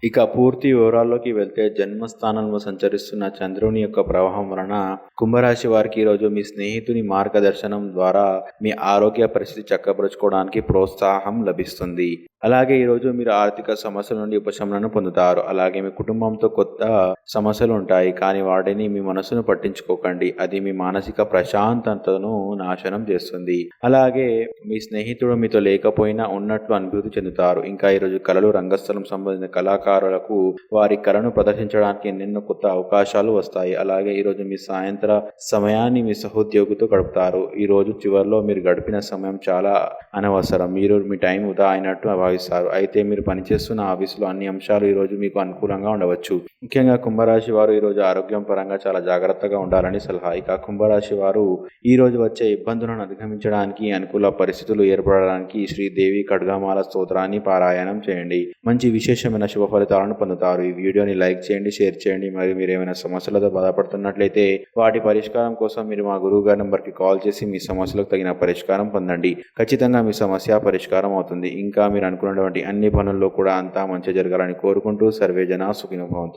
ఇక పూర్తి వివరాల్లోకి వెళ్తే జన్మస్థానంలో సంచరిస్తున్న చంద్రుని యొక్క ప్రవాహం వలన కుంభరాశి వారికి ఈరోజు మీ స్నేహితుని మార్గదర్శనం ద్వారా మీ ఆరోగ్య పరిస్థితి చక్కబరుచుకోవడానికి ప్రోత్సాహం లభిస్తుంది. అలాగే ఈరోజు మీరు ఆర్థిక సమస్యల నుండి ఉపశమనం పొందుతారు. అలాగే మీ కుటుంబంతో కొత్త సమస్యలు ఉంటాయి, కానీ వాటిని మీ మనసును పట్టించుకోకండి. అది మీ మానసిక ప్రశాంతతను నాశనం చేస్తుంది. అలాగే మీ స్నేహితుడు మీతో లేకపోయినా ఉన్నట్లు అనుభూతి చెందుతారు. ఇంకా ఈరోజు కళలు, రంగస్థలం సంబంధించిన కళాకారులకు వారి కళను ప్రదర్శించడానికి ఎన్నెన్నో కొత్త అవకాశాలు వస్తాయి. అలాగే ఈరోజు మీ సాయంత్ర సమయాన్ని మీ సహోద్యోగితో గడుపుతారు. ఈ రోజు చివరిలో మీరు గడిపిన సమయం చాలా అనవసరం. మీరు మీ టైం వృధా అయినట్టు భావిస్తారు. అయితే మీరు పనిచేస్తున్న ఆఫీసులో అన్ని అంశాలు ఈరోజు మీకు అనుకూలంగా ఉండవచ్చు. ముఖ్యంగా కుంభరాశి వారు ఈరోజు ఆరోగ్యం పరంగా చాలా జాగ్రత్తగా ఉండాలని సలహా. ఇక కుంభరాశి వారు ఈ రోజు వచ్చే ఇబ్బందులను అధిగమించడానికి, అనుకూల పరిస్థితులు ఏర్పడడానికి శ్రీదేవి ఖడ్గమాల స్తోత్రాన్ని పారాయణం చేయండి. మంచి విశేషమైన శుభ ఫలితాలను పొందుతారు. ఈ వీడియోని లైక్ చేయండి, షేర్ చేయండి. మరియు మీరు ఏమైనా సమస్యలతో బాధపడుతున్నట్లయితే వాటి పరిష్కారం కోసం మీరు మా గురువు గారి నంబర్కి కాల్ చేసి మీ సమస్యలకు తగిన పరిష్కారం పొందండి. ఖచ్చితంగా మీ సమస్య పరిష్కారం అవుతుంది. ఇంకా మీరు అనుకున్నటువంటి అన్ని పనుల్లో కూడా అంతా మంచి జరగాలని కోరుకుంటూ సర్వేజన సుఖినో భవంతు.